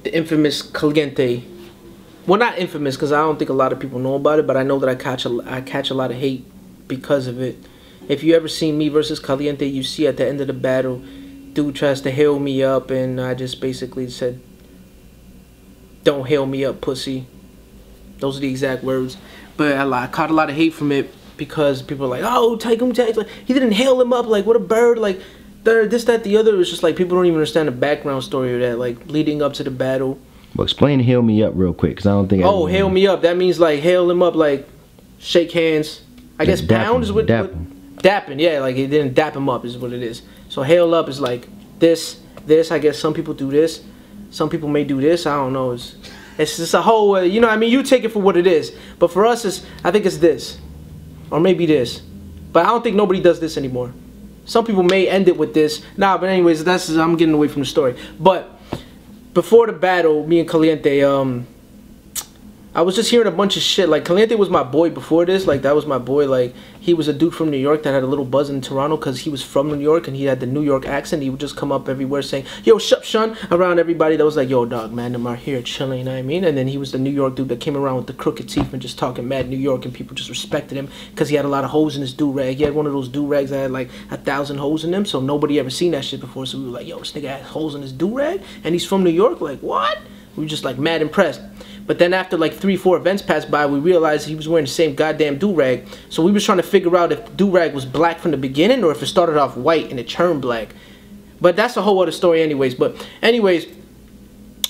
the infamous Kaliente. Well, not infamous because I don't think a lot of people know about it, but I know that I catch a lot of hate because of it. If you ever seen me versus Kaliente, you see at the end of the battle, dude tries to hail me up, and I just basically said, "Don't hail me up, pussy." Those are the exact words. But I caught a lot of hate from it because people are like, "Oh, Tycoon Tax, like, he didn't hail him up, like, what a bird, like, this, that, the other." It's just like people don't even understand the background story of that, like, leading up to the battle. Well, explain hail me up real quick, because I don't think Oh, hail me up. That means, like, hail him up, like, shake hands. I guess pound is what... Dapping, yeah, like, he didn't dap him up is what it is. So hail up is like this. I guess some people do this. Some people may do this. I don't know. It's just a whole, you know what I mean? You take it for what it is. But for us, I think it's this. Or maybe this. But I don't think nobody does this anymore. Some people may end it with this. Nah, but anyways, I'm getting away from the story. But before the battle, me and Kaliente, I was just hearing a bunch of shit. Like, Kaliente was my boy before this. Like, that was my boy. Like, he was a dude from New York that had a little buzz in Toronto because he was from New York and he had the New York accent. He would just come up everywhere saying, "Yo, shup, shun," around everybody that was like, "Yo, dog, man, I'm out here chilling," you know what I mean? And then he was the New York dude that came around with the crooked teeth and just talking mad New York, and people just respected him because he had a lot of holes in his do-rag. He had one of those do-rags that had like 1,000 holes in them, so nobody ever seen that shit before. So we were like, "Yo, this nigga has holes in his do-rag and he's from New York?" Like, what? We were just like mad impressed. But then after like 3-4 events passed by, we realized he was wearing the same goddamn do-rag. So we was trying to figure out if do-rag was black from the beginning or if it started off white and it turned black. But that's a whole other story anyways. But anyways,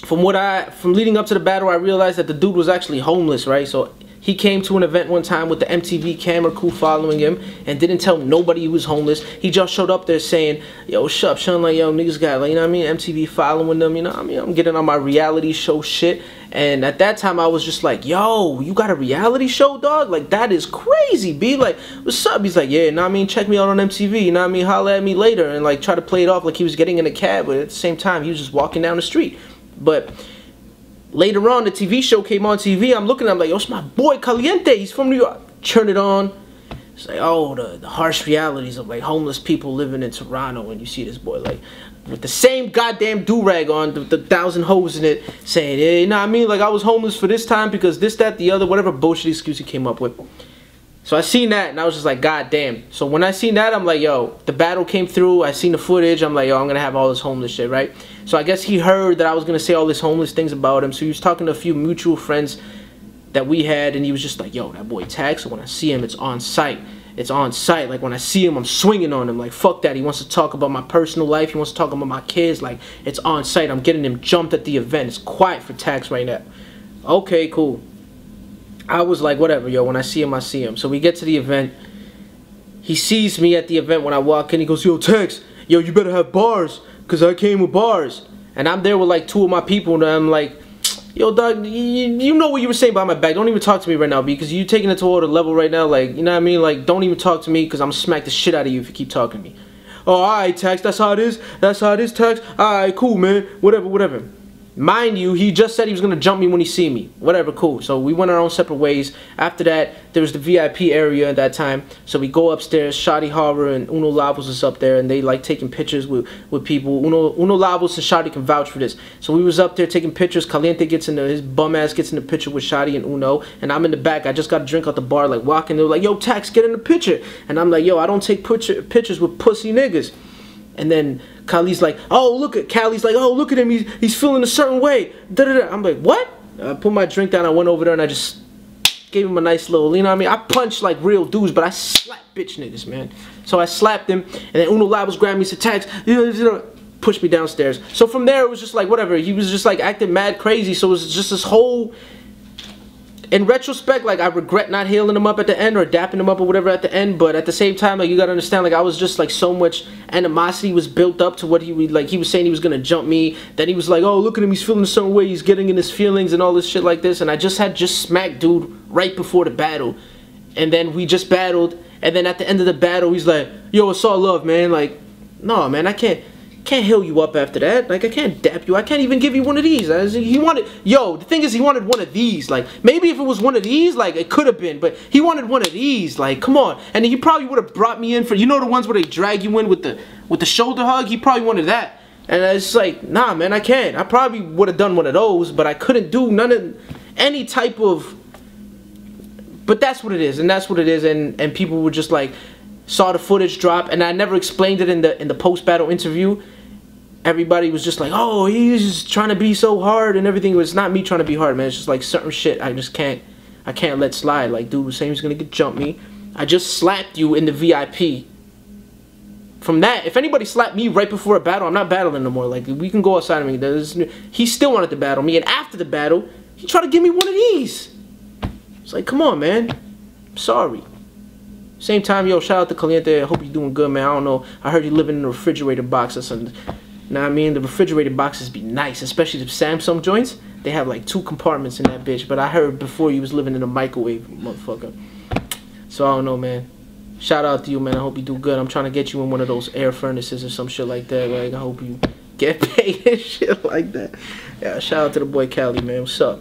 from leading up to the battle, I realized that the dude was actually homeless, right? So he came to an event one time with the MTV camera crew following him and didn't tell nobody he was homeless. He just showed up there saying, "Yo, shup, shun," like, "Yo, niggas got," like, you know what I mean, MTV following them, you know what I mean? I'm getting on my reality show shit. And at that time, I was just like, "Yo, you got a reality show, dog? Like, that is crazy, B. Like, what's up?" He's like, "Yeah, you know what I mean? Check me out on MTV, you know what I mean? Holla at me later." And like, try to play it off like he was getting in a cab, but at the same time, he was just walking down the street. But later on, the TV show came on TV. I'm looking at him like, "Yo, it's my boy Kaliente. He's from New York." Turn it on. It's like, oh, the harsh realities of like homeless people living in Toronto. And you see this boy like with the same goddamn do-rag on, the 1,000 hoes in it, saying, "Yeah, you know what I mean? Like, I was homeless for this time because this, that, the other," whatever bullshit excuse he came up with. So I seen that and I was just like, God damn. So when I seen that, I'm like, yo, the battle came through. I seen the footage. I'm like, yo, I'm going to have all this homeless shit, right? So I guess he heard that I was going to say all this homeless things about him. So he was talking to a few mutual friends that we had. And he was just like, "Yo, that boy Tax, so when I see him, it's on sight. It's on sight. Like, when I see him, I'm swinging on him. Like, fuck that. He wants to talk about my personal life. He wants to talk about my kids. Like, it's on sight. I'm getting him jumped at the event. It's quiet for Tax right now." Okay, cool. I was like, whatever, yo, when I see him, I see him. So we get to the event. He sees me at the event when I walk in. He goes, "Yo, Tex, yo, you better have bars, because I came with bars." And I'm there with like 2 of my people, and I'm like, "Yo, dog, you know what you were saying behind my back. Don't even talk to me right now, because you're taking it to another level right now. Like, you know what I mean? Like, don't even talk to me, because I'm going to smack the shit out of you if you keep talking to me." "Oh, alright, Tex, that's how it is. That's how it is, Tex. Alright, cool, man. Whatever, whatever." Mind you, he just said he was going to jump me when he see me. Whatever, cool. So we went our own separate ways. After that, there was the VIP area at that time. So we go upstairs. Shotty Horror and Uno Lavos is up there, and they like taking pictures with people. Uno Lavos and Shotty can vouch for this. So we was up there taking pictures. Caliente gets in his bum ass gets in the picture with Shotty and Uno, and I'm in the back. I just got a drink out the bar, like walking. They were like, "Yo, Tax, get in the picture." And I'm like, "Yo, I don't take pictures with pussy niggas." And then Kali's like, "Oh, look at Cali's like, oh, look at him, he's feeling a certain way." I'm like, "What?" I put my drink down, I went over there and I just gave him a nice little, you know what I mean? I punched like real dudes, but I slapped bitch niggas, man. So I slapped him, and then Uno Labos grabbed me, said, "Tax," pushed me downstairs. So from there, it was just like, whatever. He was just like acting mad crazy. So it was just this whole... In retrospect, like, I regret not hailing him up at the end or dapping him up or whatever at the end, but at the same time, like, you gotta understand, like, I was just, like, so much animosity was built up to what he was saying he was gonna jump me, then he was like, "Oh, look at him, he's feeling a certain way, he's getting in his feelings," and all this shit like this, and I just had smacked dude right before the battle, and then we just battled, and then at the end of the battle, he's like, "Yo, it's all love, man." Like, no, man, I can't heal you up after that. Like, I can't dap you. I can't even give you one of these. He wanted, yo, the thing is, he wanted one of these. Like, maybe if it was one of these, like, it could have been, but he wanted one of these. Like, come on. And he probably would have brought me in for, you know, the ones where they drag you in with the shoulder hug? He probably wanted that. And it's like, nah, man, I can't. I probably would have done one of those, but I couldn't do any type of. But that's what it is, and that's what it is, and people were just like, saw the footage drop, and I never explained it in the post battle interview. Everybody was just like, oh, he's just trying to be so hard and everything. It's not me trying to be hard, man. It's just like certain shit I just can't let slide. Like, dude was saying he's gonna jump me. I just slapped you in the VIP. From that, if anybody slapped me right before a battle, I'm not battling no more. Like, we can go outside of me. He still wanted to battle me, and after the battle, he tried to give me one of these. It's like, come on, man. I'm sorry. Same time, yo, shout out to Kaliente. I hope you're doing good, man. I don't know. I heard you living in a refrigerator box or something. Know what I mean? The refrigerator boxes be nice, especially the Samsung joints. They have like 2 compartments in that bitch. But I heard before you was living in a microwave, motherfucker. So I don't know, man. Shout out to you, man. I hope you do good. I'm trying to get you in one of those air furnaces or some shit like that. Like, I hope you get paid and shit like that. Yeah, shout out to the boy Cali, man. What's up?